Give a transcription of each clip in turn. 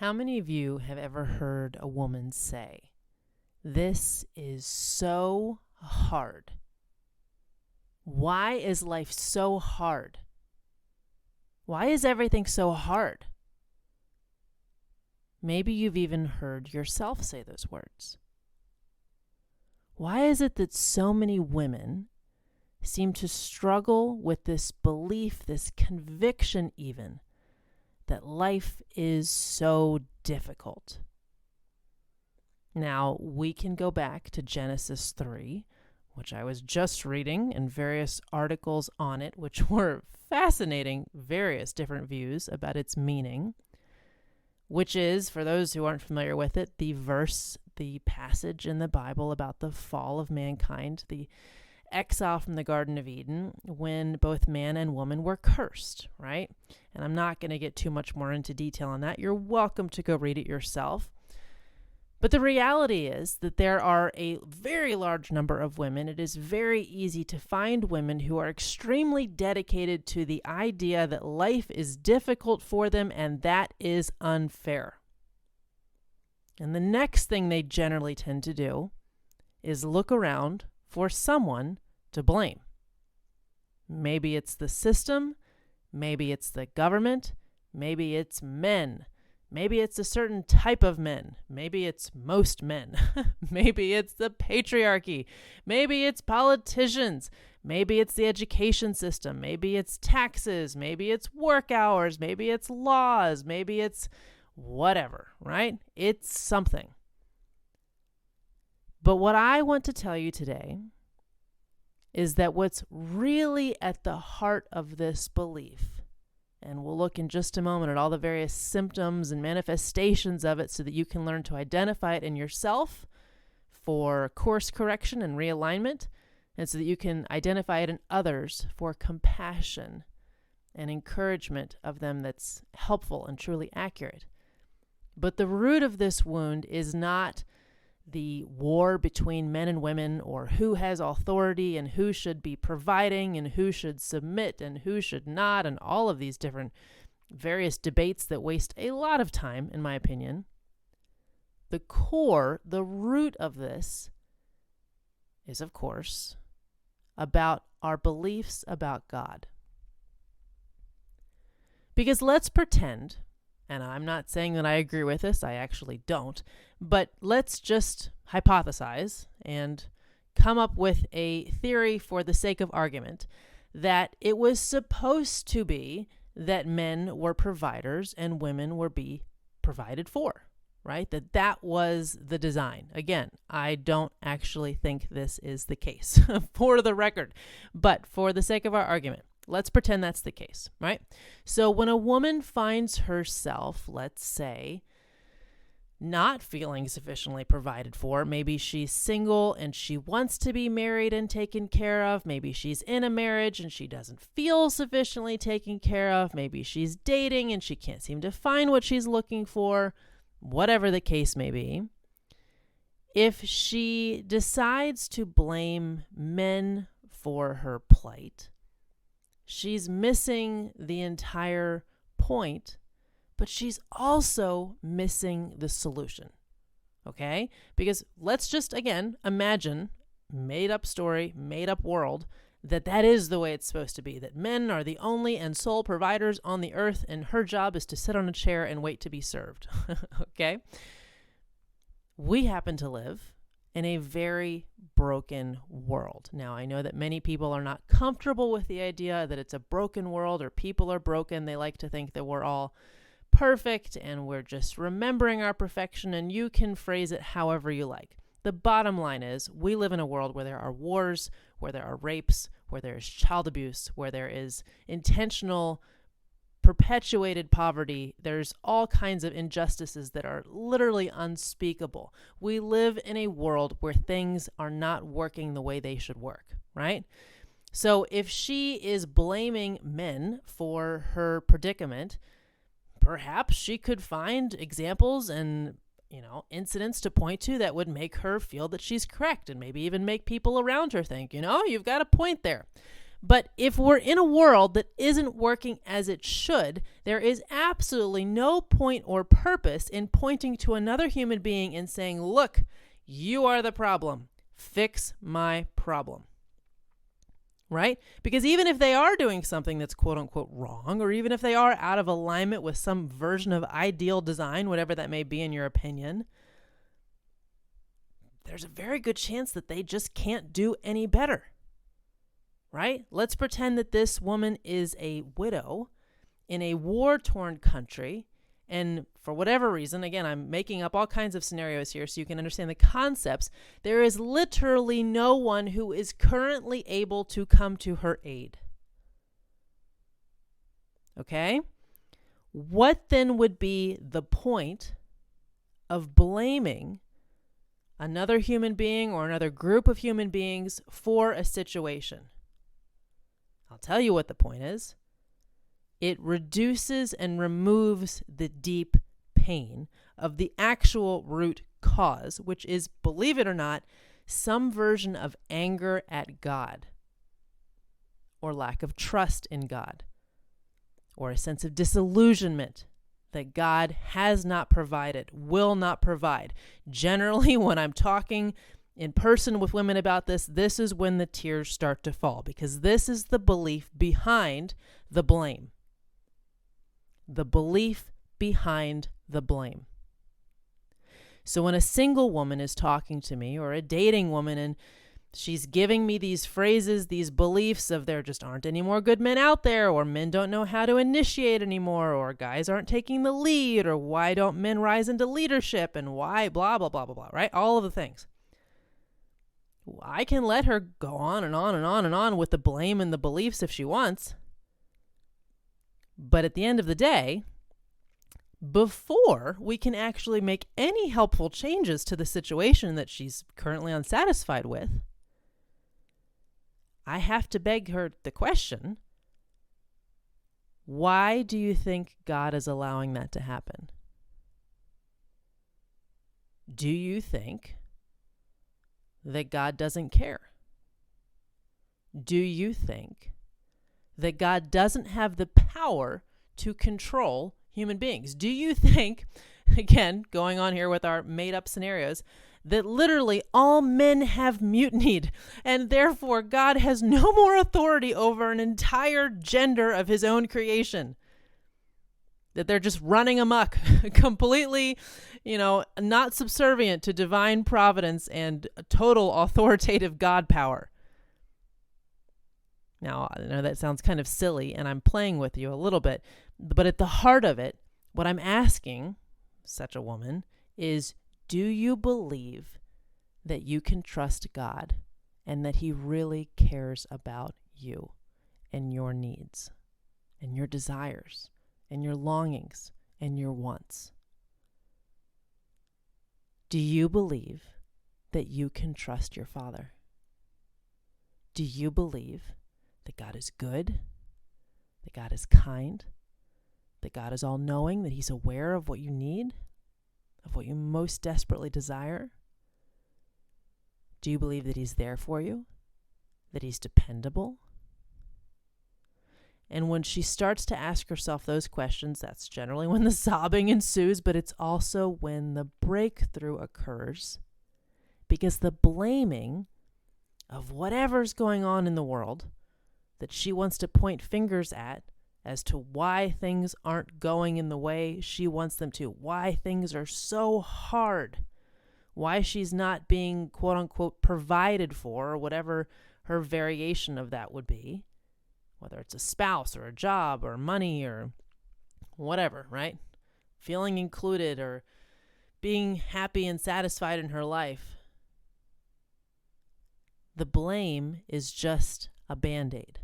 How many of you have ever heard a woman say, "This is so hard"? Why is life so hard? Why is everything so hard? Maybe you've even heard yourself say those words. Why is it that so many women seem to struggle with this belief, this conviction even, that life is so difficult? Now, we can go back to Genesis 3, which I was just reading, and various articles on it, which were fascinating, various different views about its meaning, which is, for those who aren't familiar with it, the passage in the Bible about the fall of mankind, the exile from the Garden of Eden, when both man and woman were cursed, right? And I'm not going to get too much more into detail on that. You're welcome to go read it yourself. But the reality is that there are a very large number of women. It is very easy to find women who are extremely dedicated to the idea that life is difficult for them and that is unfair. And the next thing they generally tend to do is look around for someone to blame. Maybe it's the system, maybe it's the government, maybe it's men. Maybe it's a certain type of men. Maybe it's most men. Maybe it's the patriarchy. Maybe it's politicians. Maybe it's the education system. Maybe it's taxes. Maybe it's work hours. Maybe it's laws. Maybe it's whatever, right? It's something. But what I want to tell you today is that what's really at the heart of this belief, and we'll look in just a moment at all the various symptoms and manifestations of it so that you can learn to identify it in yourself for course correction and realignment, and so that you can identify it in others for compassion and encouragement of them that's helpful and truly accurate. But the root of this wound is not the war between men and women, or who has authority and who should be providing and who should submit and who should not, and all of these different various debates that waste a lot of time, in my opinion. The core, the root of this is, of course, about our beliefs about God. Because let's pretend, and I'm not saying that I agree with this, I actually don't, but let's just hypothesize and come up with a theory for the sake of argument that it was supposed to be that men were providers and women were be provided for, right? That was the design. Again, I don't actually think this is the case for the record, but for the sake of our argument, let's pretend that's the case, right? So when a woman finds herself, let's say, not feeling sufficiently provided for, maybe she's single and she wants to be married and taken care of, maybe she's in a marriage and she doesn't feel sufficiently taken care of, maybe she's dating and she can't seem to find what she's looking for, whatever the case may be. If she decides to blame men for her plight, she's missing the entire point, but she's also missing the solution, okay? Because let's just, again, imagine, made up story, made up world, that is the way it's supposed to be, that men are the only and sole providers on the earth, and her job is to sit on a chair and wait to be served, okay? We happen to live in a very broken world. Now, I know that many people are not comfortable with the idea that it's a broken world or people are broken. They like to think that we're all perfect and we're just remembering our perfection, and you can phrase it however you like. The bottom line is we live in a world where there are wars, where there are rapes, where there is child abuse, where there is intentional perpetuated poverty. There's all kinds of injustices that are literally unspeakable. We live in a world where things are not working the way they should work, right? So if she is blaming men for her predicament, perhaps she could find examples and incidents to point to that would make her feel that she's correct, and maybe even make people around her think, you've got a point there. But if we're in a world that isn't working as it should, there is absolutely no point or purpose in pointing to another human being and saying, look, you are the problem. Fix my problem. Right? Because even if they are doing something that's quote unquote wrong, or even if they are out of alignment with some version of ideal design, whatever that may be in your opinion, there's a very good chance that they just can't do any better. Right? Let's pretend that this woman is a widow in a war-torn country, and for whatever reason, again, I'm making up all kinds of scenarios here so you can understand the concepts, there is literally no one who is currently able to come to her aid. Okay? What then would be the point of blaming another human being or another group of human beings for a situation? I'll tell you what the point is. It reduces and removes the deep pain of the actual root cause, which is, believe it or not, some version of anger at God, or lack of trust in God, or a sense of disillusionment that God has not provided, will not provide. Generally, when I'm talking in person with women about this, this is when the tears start to fall, because this is the belief behind the blame. The belief behind the blame. So when a single woman is talking to me, or a dating woman, and she's giving me these phrases, these beliefs of there just aren't any more good men out there, or men don't know how to initiate anymore, or guys aren't taking the lead, or why don't men rise into leadership, and why blah, blah, blah, blah, blah, right? All of the things. I can let her go on and on and on and on with the blame and the beliefs if she wants. But at the end of the day, before we can actually make any helpful changes to the situation that she's currently unsatisfied with, I have to beg her the question, why do you think God is allowing that to happen? Do you think that God doesn't care? Do you think that God doesn't have the power to control human beings? Do you think, again, going on here with our made-up scenarios, that literally all men have mutinied, and therefore God has no more authority over an entire gender of his own creation? That they're just running amok, completely, not subservient to divine providence and total authoritative God power. Now, I know that sounds kind of silly, and I'm playing with you a little bit, but at the heart of it, what I'm asking such a woman is, do you believe that you can trust God and that he really cares about you and your needs and your desires and your longings and your wants? Do you believe that you can trust your Father? Do you believe that God is good, that God is kind, that God is all-knowing, that he's aware of what you need, of what you most desperately desire? Do you believe that he's there for you, that he's dependable? And when she starts to ask herself those questions, that's generally when the sobbing ensues, but it's also when the breakthrough occurs, because the blaming of whatever's going on in the world that she wants to point fingers at as to why things aren't going in the way she wants them to, why things are so hard, why she's not being quote unquote provided for, or whatever her variation of that would be, whether it's a spouse or a job or money or whatever, right? Feeling included or being happy and satisfied in her life. The blame is just a Band-Aid.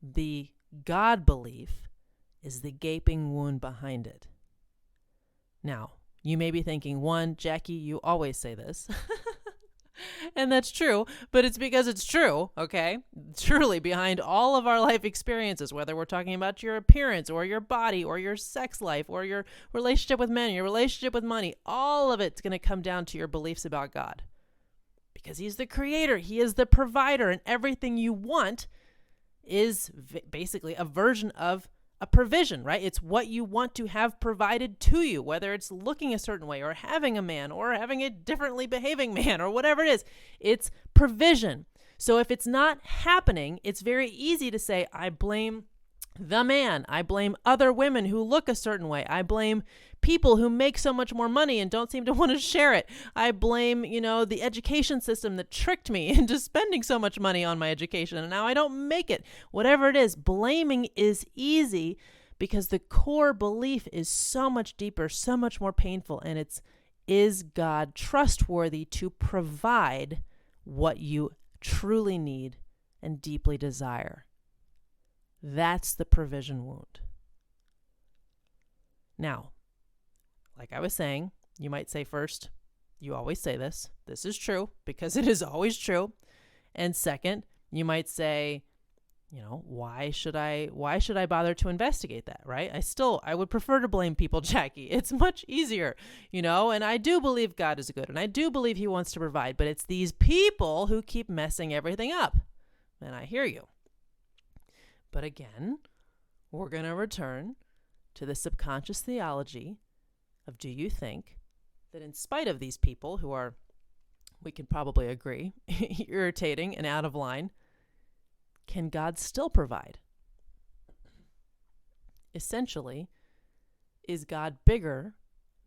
The God belief is the gaping wound behind it. Now, you may be thinking, one, Jackie, you always say this. And that's true, but it's because it's true, okay? Truly, behind all of our life experiences, whether we're talking about your appearance or your body or your sex life or your relationship with men, your relationship with money, all of it's going to come down to your beliefs about God. because he's the creator, he is the provider, and everything you want is basically a version of a provision, right? It's what you want to have provided to you, whether it's looking a certain way or having a man or having a differently behaving man or whatever it is. It's provision. So if it's not happening, it's very easy to say, I blame the man. I blame other women who look a certain way. I blame people who make so much more money and don't seem to want to share it. I blame, the education system that tricked me into spending so much money on my education, and now I don't make it. Whatever it is, blaming is easy because the core belief is so much deeper, so much more painful, and is God trustworthy to provide what you truly need and deeply desire? That's the provision wound. Now, like I was saying, you might say first, you always say this. This is true because it is always true. And second, you might say, why should I bother to investigate that, right? I would prefer to blame people, Jackie. It's much easier, and I do believe God is good and I do believe he wants to provide, but it's these people who keep messing everything up. And I hear you. But again, we're going to return to the subconscious theology of, do you think that in spite of these people who are, we can probably agree, irritating and out of line, can God still provide? Essentially, is God bigger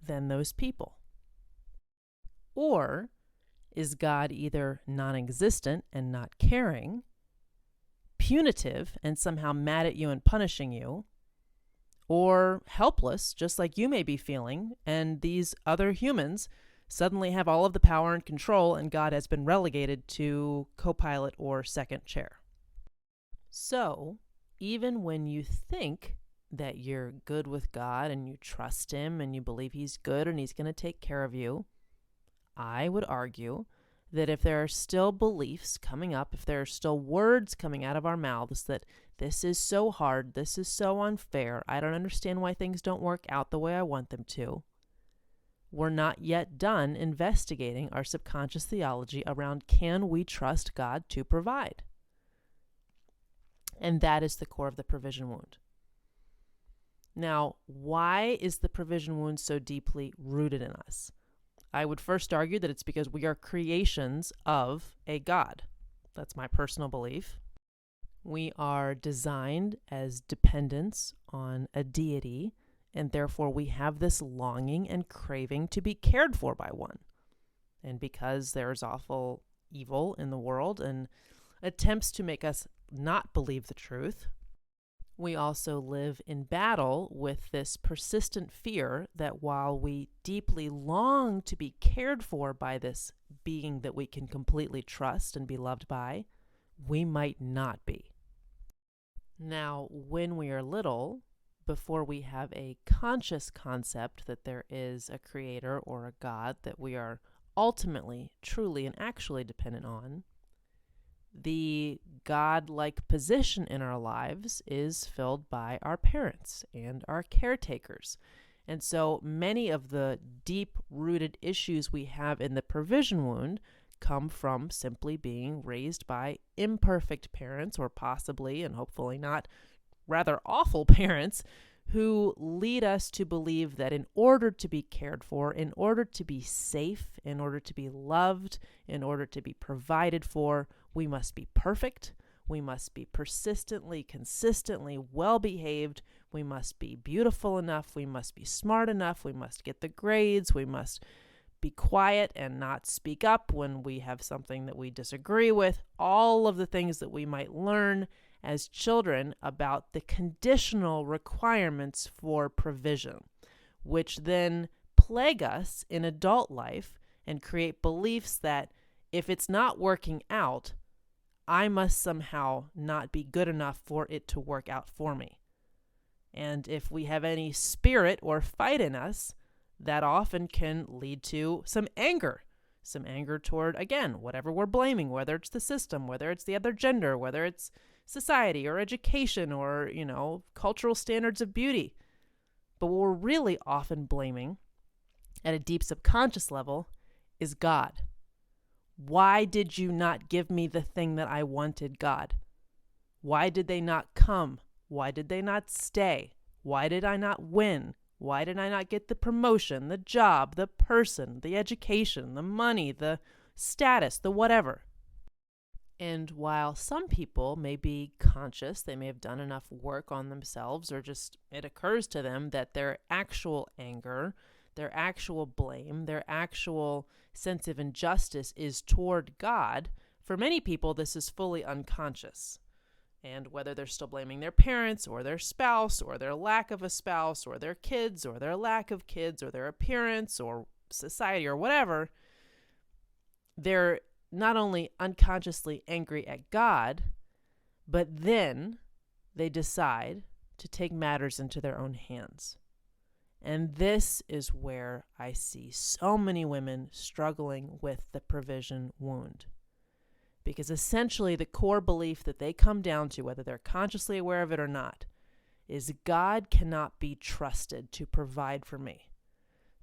than those people? Or is God either non-existent and not caring, punitive and somehow mad at you and punishing you, or helpless, just like you may be feeling, and these other humans suddenly have all of the power and control, and God has been relegated to co-pilot or second chair? So, even when you think that you're good with God and you trust him and you believe he's good and he's going to take care of you, I would argue that if there are still beliefs coming up, if there are still words coming out of our mouths that this is so hard, this is so unfair, I don't understand why things don't work out the way I want them to, we're not yet done investigating our subconscious theology around, can we trust God to provide? And that is the core of the provision wound. Now, why is the provision wound so deeply rooted in us? I would first argue that it's because we are creations of a God. That's my personal belief. We are designed as dependents on a deity, and therefore we have this longing and craving to be cared for by one. And because there's awful evil in the world and attempts to make us not believe the truth, we also live in battle with this persistent fear that while we deeply long to be cared for by this being that we can completely trust and be loved by, we might not be. Now, when we are little, before we have a conscious concept that there is a creator or a God that we are ultimately, truly, and actually dependent on, the God-like position in our lives is filled by our parents and our caretakers. And so many of the deep-rooted issues we have in the provision wound come from simply being raised by imperfect parents, or possibly and hopefully not rather awful parents, who lead us to believe that in order to be cared for, in order to be safe, in order to be loved, in order to be provided for, we must be perfect, we must be persistently, consistently well-behaved, we must be beautiful enough, we must be smart enough, we must get the grades, we must be quiet and not speak up when we have something that we disagree with, all of the things that we might learn as children about the conditional requirements for provision, which then plague us in adult life and create beliefs that if it's not working out, I must somehow not be good enough for it to work out for me. And if we have any spirit or fight in us, that often can lead to some anger toward, again, whatever we're blaming, whether it's the system, whether it's the other gender, whether it's society or education or, cultural standards of beauty. But what we're really often blaming at a deep subconscious level is God. Why did you not give me the thing that I wanted, God? Why did they not come? Why did they not stay? Why did I not win? Why did I not get the promotion, the job, the person, the education, the money, the status, the whatever? And while some people may be conscious, they may have done enough work on themselves, or just it occurs to them that their actual anger, their actual blame, their actual sense of injustice is toward God, for many people this is fully unconscious. And whether they're still blaming their parents or their spouse or their lack of a spouse or their kids or their lack of kids or their appearance or society or whatever, they're not only unconsciously angry at God, but then they decide to take matters into their own hands. And this is where I see so many women struggling with the provision wound. Because essentially the core belief that they come down to, whether they're consciously aware of it or not, is God cannot be trusted to provide for me.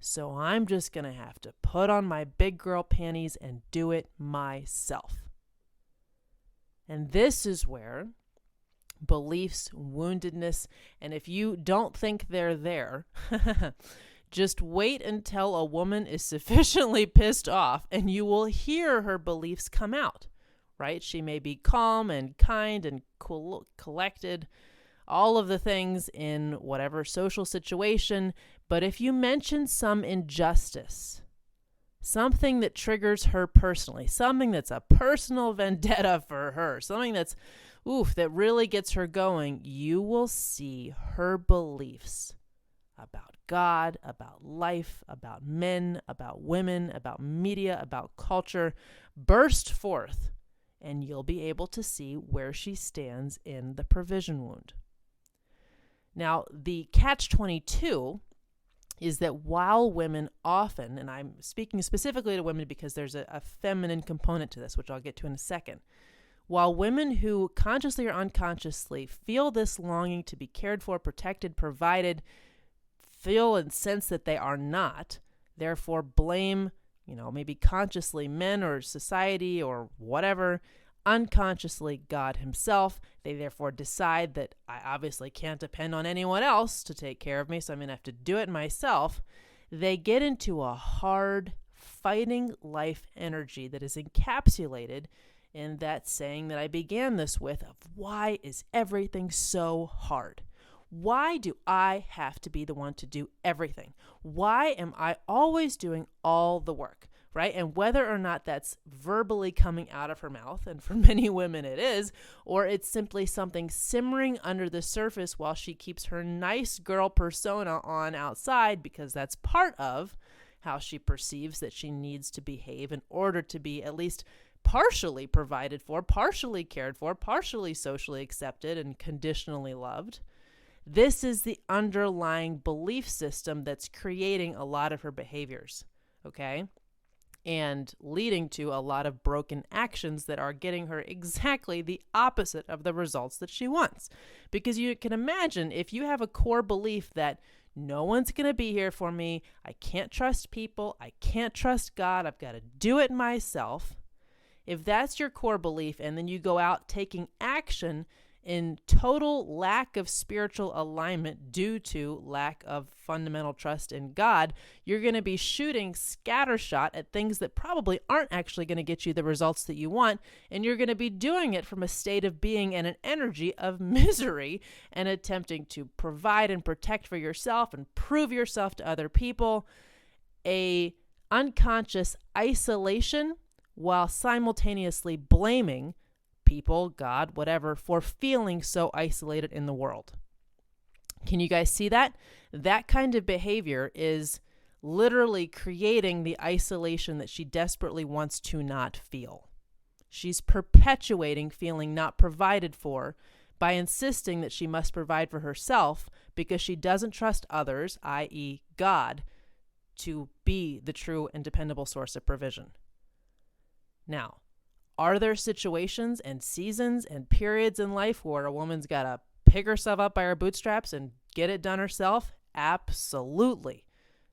So I'm just going to have to put on my big girl panties and do it myself. And this is where beliefs, woundedness, and if you don't think they're there, just wait until a woman is sufficiently pissed off and you will hear her beliefs come out. Right? She may be calm and kind and collected, all of the things in whatever social situation, but if you mention some injustice, something that triggers her personally, something that's a personal vendetta for her, something that's, that really gets her going, you will see her beliefs about God, about life, about men, about women, about media, about culture burst forth. And you'll be able to see where she stands in the provision wound. Now, the catch-22 is that while women often, and I'm speaking specifically to women because there's a feminine component to this, which I'll get to in a second, while women who consciously or unconsciously feel this longing to be cared for, protected, provided, feel and sense that they are not, therefore blame maybe consciously men or society or whatever, unconsciously God himself. They therefore decide that I obviously can't depend on anyone else to take care of me, so I'm going to have to do it myself. They get into a hard, fighting life energy that is encapsulated in that saying that I began this with of why is everything so hard? Why do I have to be the one to do everything? Why am I always doing all the work, right? And whether or not that's verbally coming out of her mouth, and for many women it is, or it's simply something simmering under the surface while she keeps her nice girl persona on outside, because that's part of how she perceives that she needs to behave in order to be at least partially provided for, partially cared for, partially socially accepted and conditionally loved. This is the underlying belief system that's creating a lot of her behaviors, okay? And leading to a lot of broken actions that are getting her exactly the opposite of the results that she wants. Because you can imagine if you have a core belief that no one's going to be here for me, I can't trust people, I can't trust God, I've got to do it myself. If that's your core belief and then you go out taking action in total lack of spiritual alignment due to lack of fundamental trust in God, you're going to be shooting scattershot at things that probably aren't actually going to get you the results that you want, and you're going to be doing it from a state of being and an energy of misery and attempting to provide and protect for yourself and prove yourself to other people, a unconscious isolation while simultaneously blaming people, God, whatever, for feeling so isolated in the world. Can you guys see that? That kind of behavior is literally creating the isolation that she desperately wants to not feel. She's perpetuating feeling not provided for by insisting that she must provide for herself because she doesn't trust others, i.e. God, to be the true and dependable source of provision. Now, are there situations and seasons and periods in life where a woman's got to pick herself up by her bootstraps and get it done herself? Absolutely.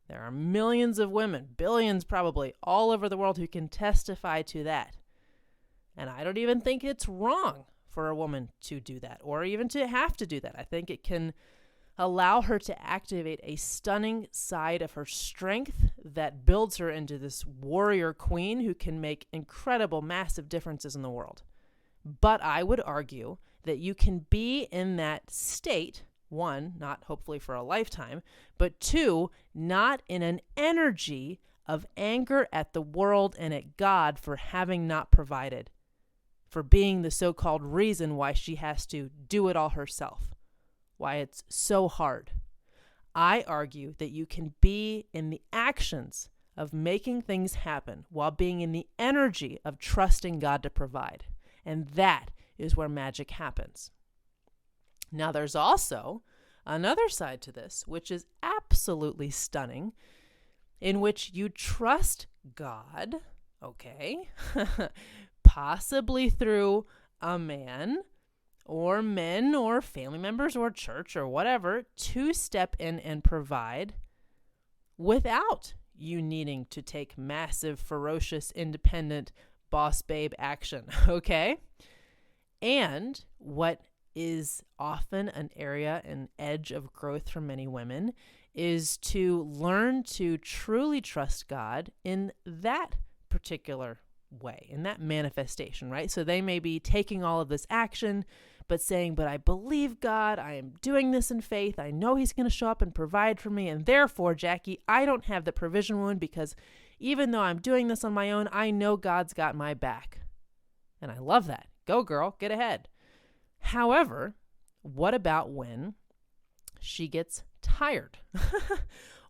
There are millions of women, billions probably, all over the world who can testify to that. And I don't even think it's wrong for a woman to do that or even to have to do that. I think it can allow her to activate a stunning side of her strength that builds her into this warrior queen who can make incredible, massive differences in the world. But I would argue that you can be in that state, one, not hopefully for a lifetime, but two, not in an energy of anger at the world and at God for having not provided, for being the so-called reason why she has to do it all herself, why it's so hard. I argue that you can be in the actions of making things happen while being in the energy of trusting God to provide. And that is where magic happens. Now, there's also another side to this, which is absolutely stunning, in which you trust God, okay, possibly through a man or men or family members or church or whatever, to step in and provide without you needing to take massive, ferocious, independent, boss babe action, okay? And what is often an area, an edge of growth for many women, is to learn to truly trust God in that particular way, in that manifestation, right? So they may be taking all of this action, but saying, but I believe God, I am doing this in faith, I know he's going to show up and provide for me, and therefore, Jackie, I don't have the provision wound because even though I'm doing this on my own, I know God's got my back. And I love that. Go girl, get ahead. However, what about when she gets tired?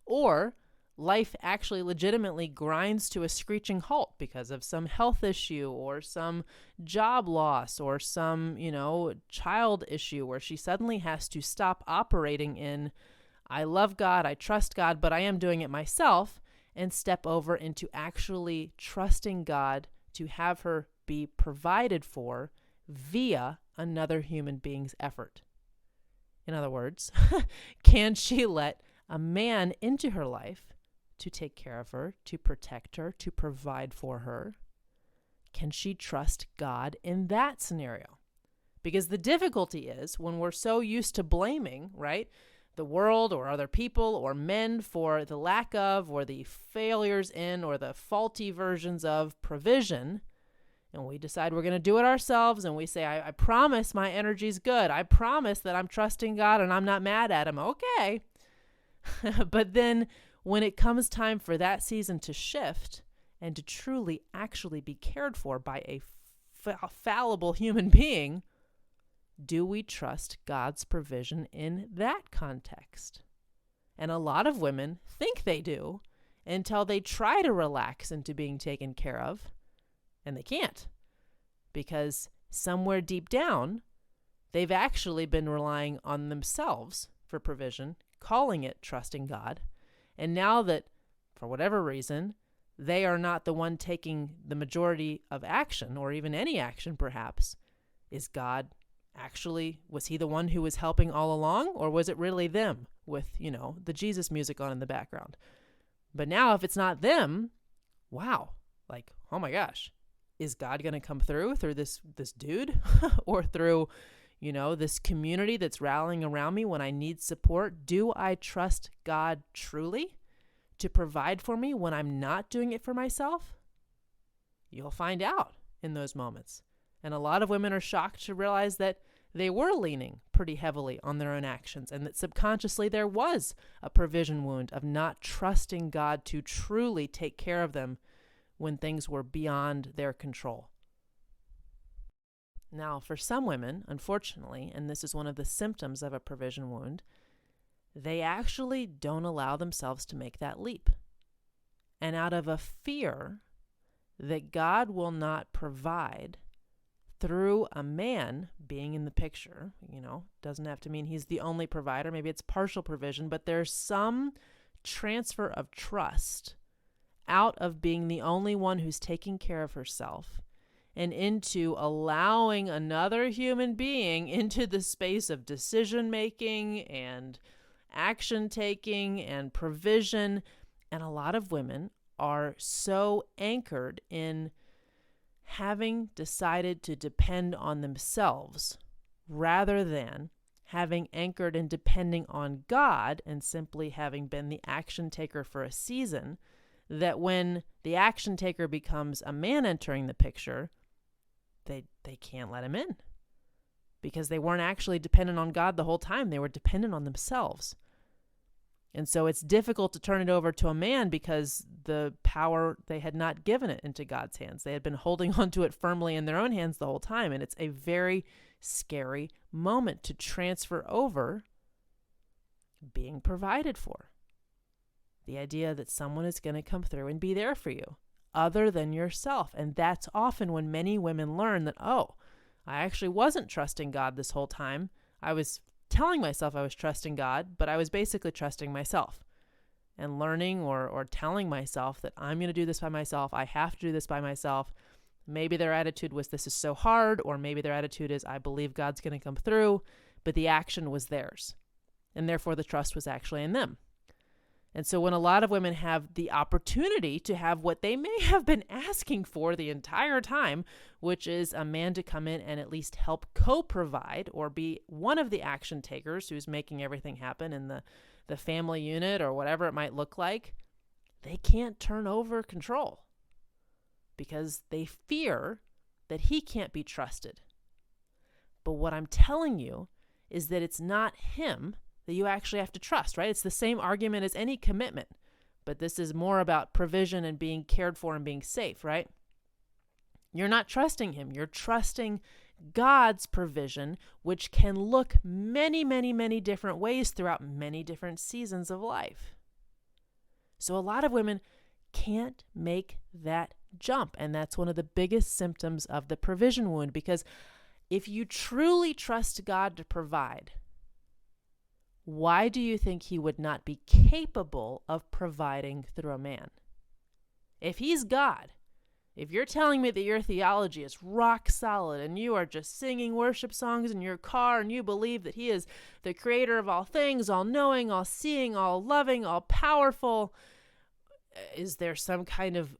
Or life actually legitimately grinds to a screeching halt because of some health issue or some job loss or some, child issue where she suddenly has to stop operating in, I love God, I trust God, but I am doing it myself, and step over into actually trusting God to have her be provided for via another human being's effort. In other words, can she let a man into her life to take care of her, to protect her, to provide for her? Can she trust God in that scenario? Because the difficulty is when we're so used to blaming, right, the world or other people or men for the lack of or the failures in or the faulty versions of provision, and we decide we're going to do it ourselves, and we say, I promise my energy's good. I promise that I'm trusting God and I'm not mad at him. Okay. But then when it comes time for that season to shift and to truly actually be cared for by a fallible human being, do we trust God's provision in that context? And a lot of women think they do until they try to relax into being taken care of, and they can't, because somewhere deep down, they've actually been relying on themselves for provision, calling it trusting God. And now that, for whatever reason, they are not the one taking the majority of action, or even any action perhaps, is God actually, was he the one who was helping all along? Or was it really them with, the Jesus music on in the background? But now if it's not them, wow, like, oh my gosh, is God going to come through this dude or through, this community that's rallying around me when I need support? Do I trust God truly to provide for me when I'm not doing it for myself? You'll find out in those moments. And a lot of women are shocked to realize that they were leaning pretty heavily on their own actions and that subconsciously there was a provision wound of not trusting God to truly take care of them when things were beyond their control. Now, for some women, unfortunately, and this is one of the symptoms of a provision wound, they actually don't allow themselves to make that leap. And out of a fear that God will not provide through a man being in the picture, doesn't have to mean he's the only provider. Maybe it's partial provision, but there's some transfer of trust out of being the only one who's taking care of herself and into allowing another human being into the space of decision making and action taking and provision And a lot of women are so anchored in having decided to depend on themselves rather than having anchored in depending on God and simply having been the action taker for a season, that when the action taker becomes a man entering the picture, they can't let him in because they weren't actually dependent on God the whole time. They were dependent on themselves. And so it's difficult to turn it over to a man because the power, they had not given it into God's hands. They had been holding onto it firmly in their own hands the whole time. And it's a very scary moment to transfer over being provided for. The idea that someone is going to come through and be there for you other than yourself. And that's often when many women learn that, oh, I actually wasn't trusting God this whole time. I was telling myself I was trusting God, but I was basically trusting myself and learning or telling myself that I'm going to do this by myself. I have to do this by myself. Maybe their attitude was this is so hard, or maybe their attitude is I believe God's going to come through, but the action was theirs. And therefore the trust was actually in them. And so when a lot of women have the opportunity to have what they may have been asking for the entire time, which is a man to come in and at least help co-provide or be one of the action takers who's making everything happen in the family unit or whatever it might look like, they can't turn over control because they fear that he can't be trusted. But what I'm telling you is that it's not him that you actually have to trust, right? It's the same argument as any commitment, but this is more about provision and being cared for and being safe, right? You're not trusting him. You're trusting God's provision, which can look many, many, many different ways throughout many different seasons of life. So a lot of women can't make that jump, and that's one of the biggest symptoms of the provision wound, because if you truly trust God to provide, why do you think he would not be capable of providing through a man? If he's God, if you're telling me that your theology is rock solid and you are just singing worship songs in your car and you believe that he is the creator of all things, all knowing, all seeing, all loving, all powerful, is there some kind of,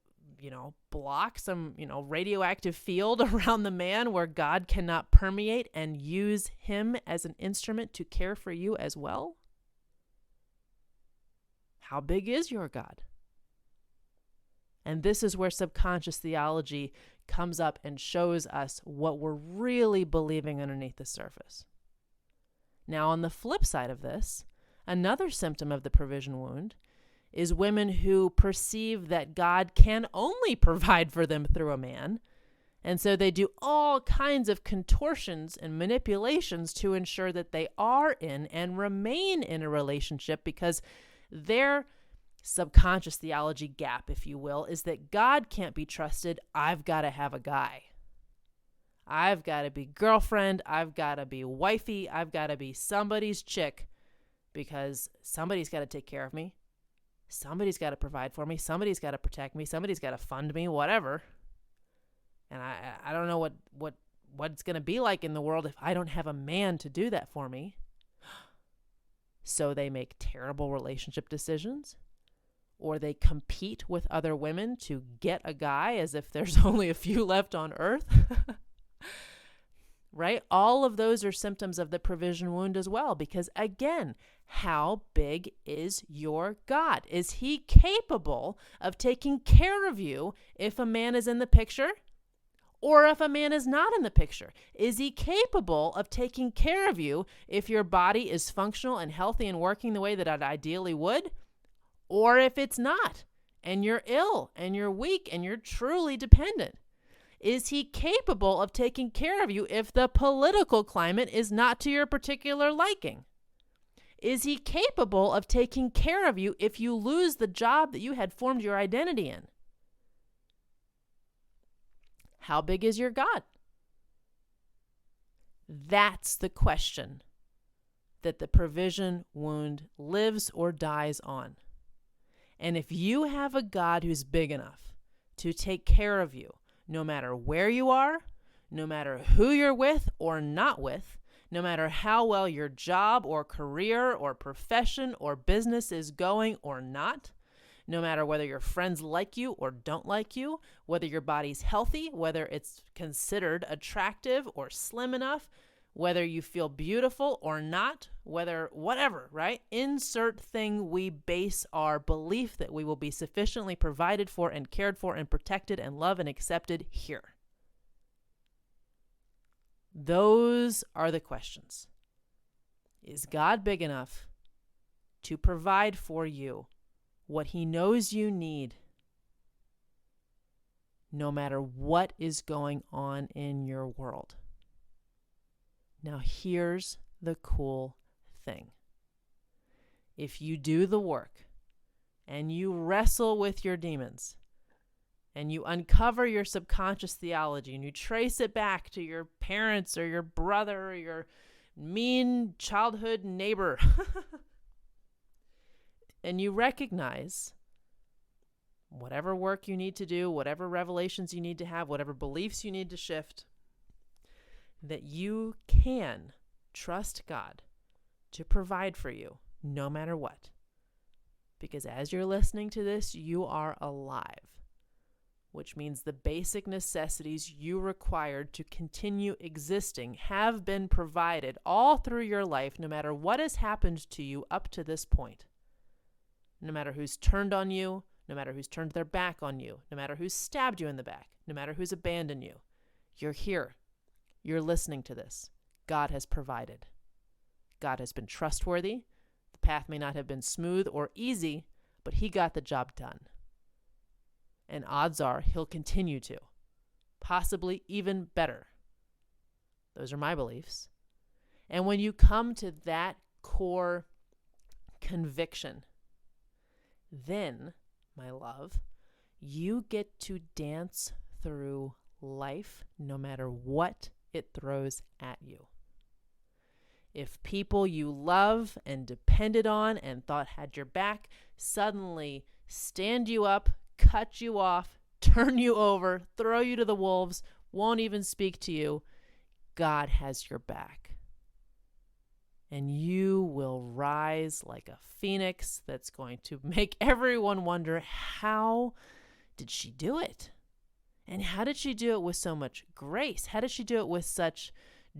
block, some, radioactive field around the man where God cannot permeate and use him as an instrument to care for you as well? How big is your God? And this is where subconscious theology comes up and shows us what we're really believing underneath the surface. Now, on the flip side of this, another symptom of the provision wound is women who perceive that God can only provide for them through a man. And so they do all kinds of contortions and manipulations to ensure that they are in and remain in a relationship, because their subconscious theology gap, if you will, is that God can't be trusted. I've got to have a guy. I've got to be girlfriend. I've got to be wifey. I've got to be somebody's chick, because somebody's got to take care of me. Somebody's got to provide for me. Somebody's got to protect me. Somebody's got to fund me, whatever. And I don't know what it's going to be like in the world if I don't have a man to do that for me. So they make terrible relationship decisions, or they compete with other women to get a guy as if there's only a few left on earth. Right? All of those are symptoms of the provision wound as well, because again, how big is your God? Is he capable of taking care of you if a man is in the picture, or if a man is not in the picture? Is he capable of taking care of you if your body is functional and healthy and working the way that it ideally would, or if it's not and you're ill and you're weak and you're truly dependent? Is he capable of taking care of you if the political climate is not to your particular liking? Is he capable of taking care of you if you lose the job that you had formed your identity in? How big is your God? That's the question that the provision wound lives or dies on. And if you have a God who's big enough to take care of you, no matter where you are, no matter who you're with or not with, no matter how well your job or career or profession or business is going or not, no matter whether your friends like you or don't like you, whether your body's healthy, whether it's considered attractive or slim enough, whether you feel beautiful or not, whether whatever, right? Insert thing we base our belief that we will be sufficiently provided for and cared for and protected and loved and accepted here. Those are the questions. Is God big enough to provide for you what he knows you need, no matter what is going on in your world? Now, here's the cool thing. If you do the work and you wrestle with your demons and you uncover your subconscious theology and you trace it back to your parents or your brother or your mean childhood neighbor, and you recognize whatever work you need to do, whatever revelations you need to have, whatever beliefs you need to shift, that you can trust God to provide for you no matter what. Because as you're listening to this, you are alive, which means the basic necessities you required to continue existing have been provided all through your life, no matter what has happened to you up to this point. No matter who's turned on you, no matter who's turned their back on you, no matter who's stabbed you in the back, no matter who's abandoned you, you're here. You're listening to this. God has provided. God has been trustworthy. The path may not have been smooth or easy, but he got the job done. And odds are he'll continue to, possibly even better. Those are my beliefs. And when you come to that core conviction, then, my love, you get to dance through life no matter what it throws at you. If people you love and depended on and thought had your back suddenly stand you up, cut you off, turn you over, throw you to the wolves, won't even speak to you, God has your back. And you will rise like a phoenix that's going to make everyone wonder, how did she do it? And how did she do it with so much grace? How did she do it with such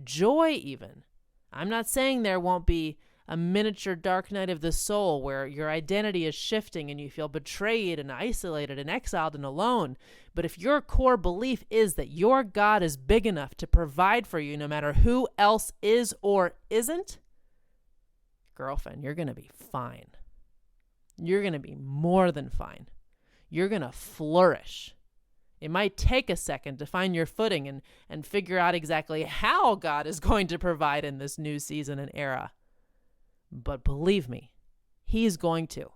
joy even? I'm not saying there won't be a miniature dark night of the soul where your identity is shifting and you feel betrayed and isolated and exiled and alone. But if your core belief is that your God is big enough to provide for you no matter who else is or isn't, girlfriend, you're going to be fine. You're going to be more than fine. You're going to flourish. It might take a second to find your footing and figure out exactly how God is going to provide in this new season and era. But believe me, he's going to.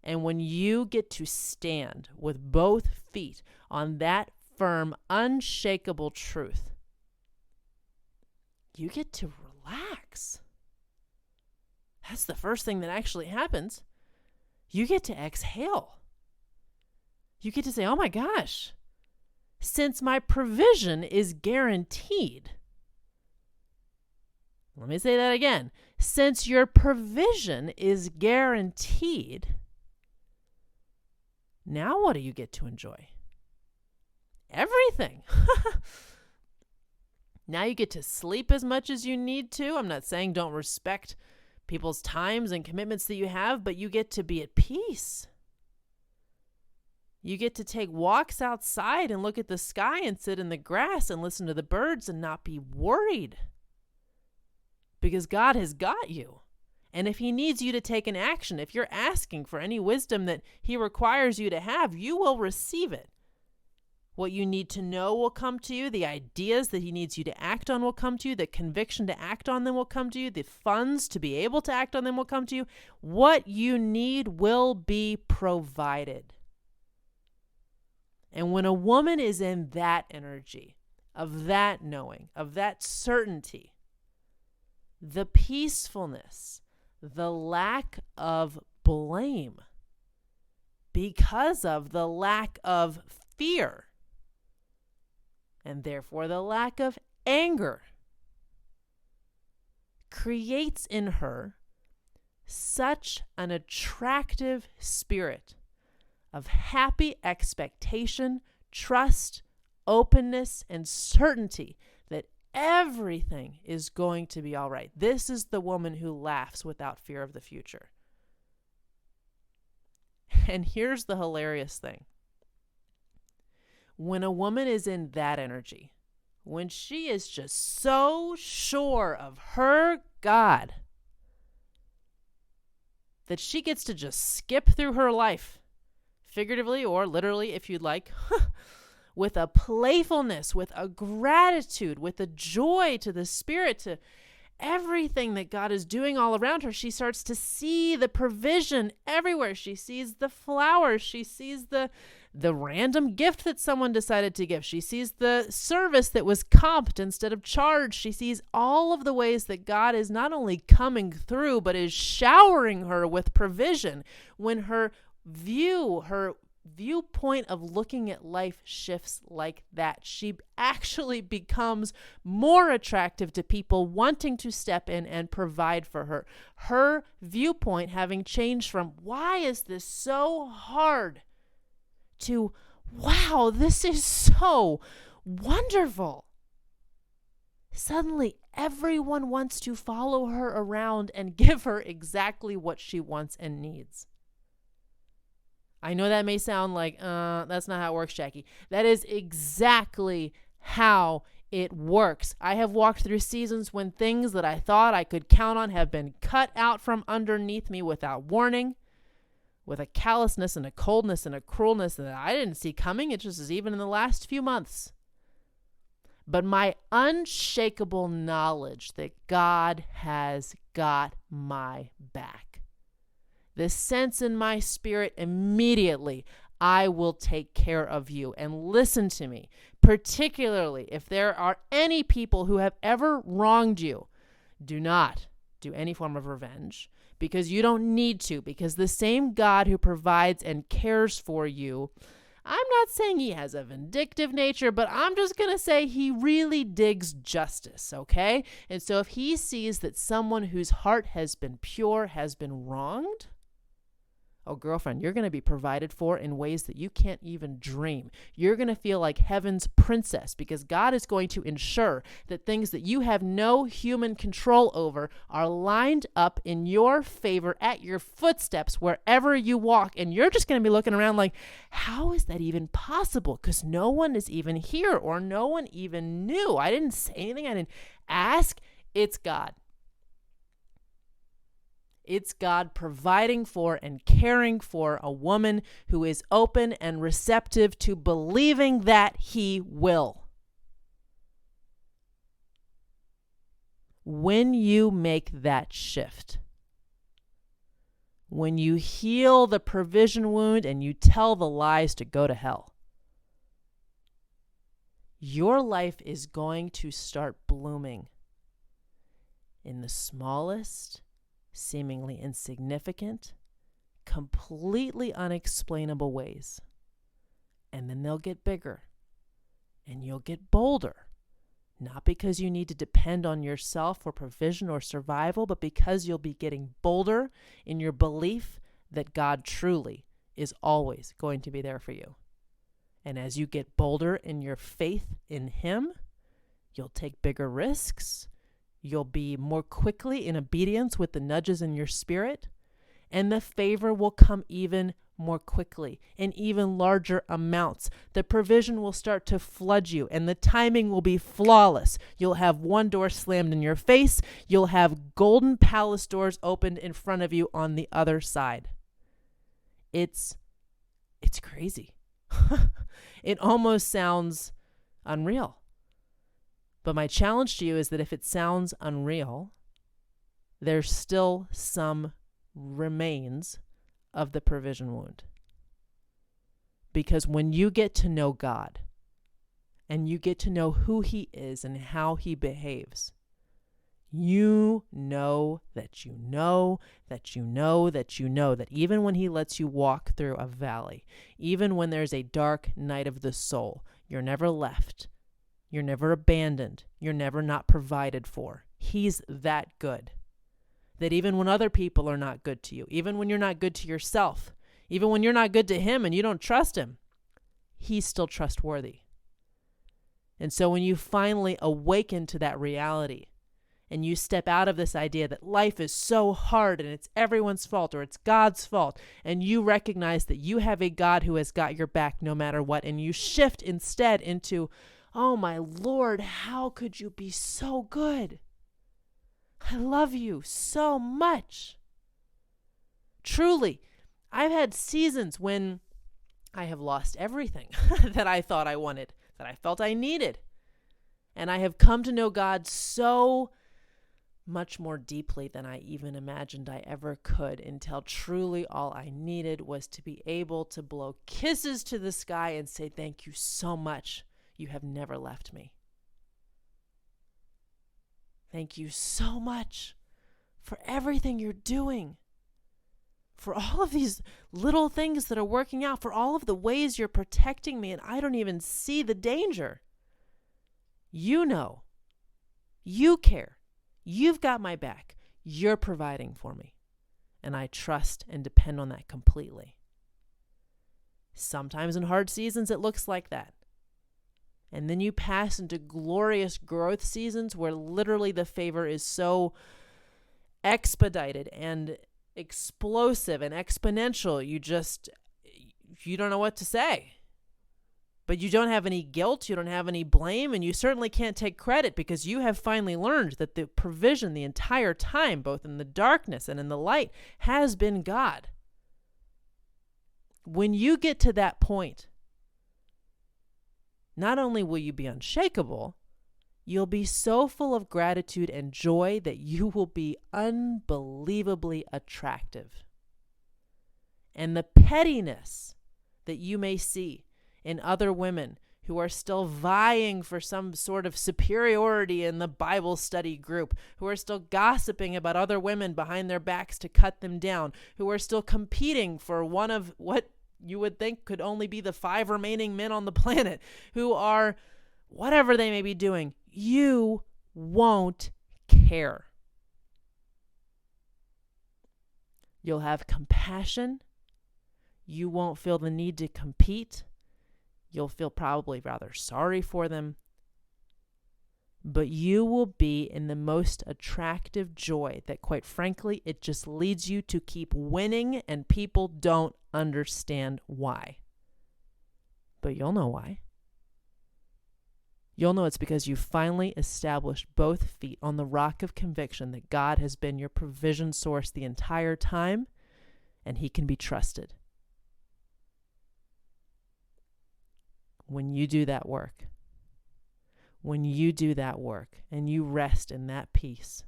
And when you get to stand with both feet on that firm, unshakable truth, you get to relax. That's the first thing that actually happens. You get to exhale. You get to say, oh my gosh, since my provision is guaranteed. Let me say that again. Since your provision is guaranteed, now what do you get to enjoy? Everything. Now you get to sleep as much as you need to. I'm not saying don't respect people's times and commitments that you have, but you get to be at peace. You get to take walks outside and look at the sky and sit in the grass and listen to the birds and not be worried. Because God has got you. And if he needs you to take an action, if you're asking for any wisdom that he requires you to have, you will receive it. What you need to know will come to you. The ideas that he needs you to act on will come to you. The conviction to act on them will come to you. The funds to be able to act on them will come to you. What you need will be provided. And when a woman is in that energy, of that knowing, of that certainty, the peacefulness, the lack of blame, because of the lack of fear, and therefore the lack of anger, creates in her such an attractive spirit of happy expectation, trust, openness, and certainty that everything is going to be all right. This is the woman who laughs without fear of the future. And here's the hilarious thing. When a woman is in that energy, when she is just so sure of her God that she gets to just skip through her life, figuratively or literally if you'd like, with a playfulness, with a gratitude, with a joy to the spirit, to everything that God is doing all around her, she starts to see the provision everywhere. She sees the flowers. She sees the random gift that someone decided to give. She sees the service that was comped instead of charged. She sees all of the ways that God is not only coming through, but is showering her with provision. When her viewpoint of looking at life shifts like that, she actually becomes more attractive to people wanting to step in and provide for her. Her viewpoint having changed from, why is this so hard, to, wow, this is so wonderful. Suddenly, everyone wants to follow her around and give her exactly what she wants and needs. I know that may sound like, that's not how it works, Jackie. That is exactly how it works. I have walked through seasons when things that I thought I could count on have been cut out from underneath me without warning, with a callousness and a coldness and a cruelness that I didn't see coming. It just is even in the last few months. But my unshakable knowledge that God has got my back. The sense in my spirit immediately, I will take care of you. And listen to me, particularly if there are any people who have ever wronged you, do not do any form of revenge, because you don't need to, because the same God who provides and cares for you, I'm not saying he has a vindictive nature, but I'm just going to say he really digs justice, okay? And so if he sees that someone whose heart has been pure has been wronged, oh, girlfriend, you're going to be provided for in ways that you can't even dream. You're going to feel like heaven's princess, because God is going to ensure that things that you have no human control over are lined up in your favor at your footsteps wherever you walk. And you're just going to be looking around like, how is that even possible? Because no one is even here, or no one even knew. I didn't say anything. I didn't ask. It's God. It's God providing for and caring for a woman who is open and receptive to believing that he will. When you make that shift, when you heal the provision wound and you tell the lies to go to hell, your life is going to start blooming in the smallest, seemingly insignificant, completely unexplainable ways. And then they'll get bigger, and you'll get bolder, not because you need to depend on yourself for provision or survival, but because you'll be getting bolder in your belief that God truly is always going to be there for you. And as you get bolder in your faith in him, you'll take bigger risks. You'll be more quickly in obedience with the nudges in your spirit, and the favor will come even more quickly in even larger amounts. The provision will start to flood you, and the timing will be flawless. You'll have one door slammed in your face. You'll have golden palace doors opened in front of you on the other side. It's crazy. It almost sounds unreal. But my challenge to you is that if it sounds unreal, there's still some remains of the provision wound. Because when you get to know God and you get to know who he is and how he behaves, you know that you know that you know that you know that even when he lets you walk through a valley, even when there's a dark night of the soul, you're never left. You're never abandoned. You're never not provided for. He's that good. that even when other people are not good to you, even when you're not good to yourself, even when you're not good to him and you don't trust him, he's still trustworthy. And so when you finally awaken to that reality and you step out of this idea that life is so hard and it's everyone's fault or it's God's fault, and you recognize that you have a God who has got your back no matter what, and you shift instead into, oh my Lord, how could you be so good? I love you so much. Truly, I've had seasons when I have lost everything that I thought I wanted, that I felt I needed. And I have come to know God so much more deeply than I even imagined I ever could, until truly all I needed was to be able to blow kisses to the sky and say, thank you so much. You have never left me. Thank you so much for everything you're doing, for all of these little things that are working out, for all of the ways you're protecting me, and I don't even see the danger. You know, you care, you've got my back, you're providing for me, and I trust and depend on that completely. Sometimes in hard seasons it looks like that. And then you pass into glorious growth seasons where literally the favor is so expedited and explosive and exponential. You don't know what to say. But you don't have any guilt, you don't have any blame, and you certainly can't take credit, because you have finally learned that the provision the entire time, both in the darkness and in the light, has been God. When you get to that point, not only will you be unshakable, you'll be so full of gratitude and joy that you will be unbelievably attractive. And the pettiness that you may see in other women who are still vying for some sort of superiority in the Bible study group, who are still gossiping about other women behind their backs to cut them down, who are still competing for one of what you would think could only be the 5 remaining men on the planet, who are whatever they may be doing, you won't care. You'll have compassion. You won't feel the need to compete. You'll feel probably rather sorry for them. But you will be in the most attractive joy that, quite frankly, it just leads you to keep winning, and people don't understand why. But you'll know why. You'll know it's because you finally established both feet on the rock of conviction that God has been your provision source the entire time, and he can be trusted. When you do that work, and you rest in that peace,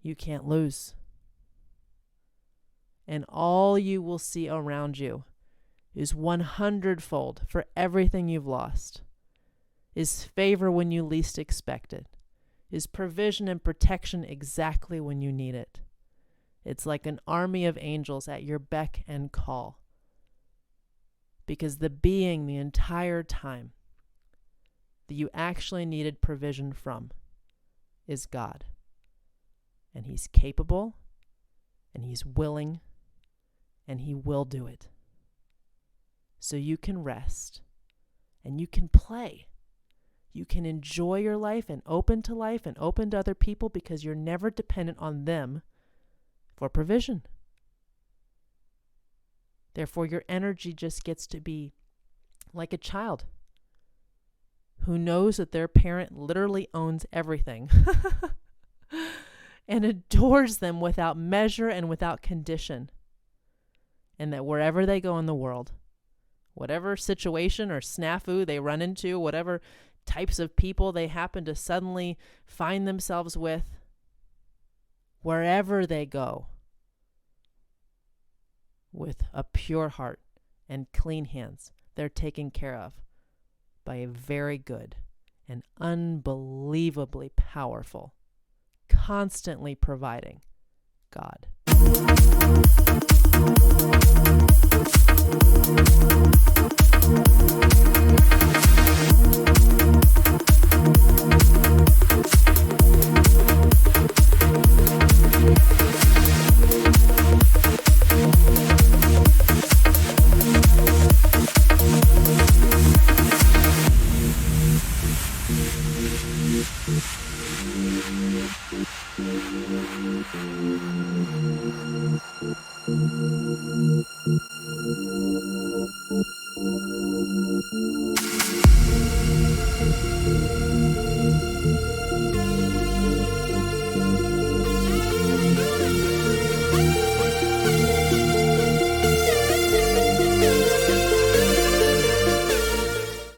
you can't lose. And all you will see around you is 100-fold for everything you've lost, is favor when you least expect it, is provision and protection exactly when you need it. It's like an army of angels at your beck and call, because the being the entire time that you actually needed provision from is God. And he's capable, and he's willing, and he will do it. So you can rest, and you can play. You can enjoy your life and open to other people, because you're never dependent on them for provision. Therefore, your energy just gets to be like a child who knows that their parent literally owns everything and adores them without measure and without condition. And that wherever they go in the world, whatever situation or snafu they run into, whatever types of people they happen to suddenly find themselves with, wherever they go, with a pure heart and clean hands, they're taken care of by a very good and unbelievably powerful, constantly providing God.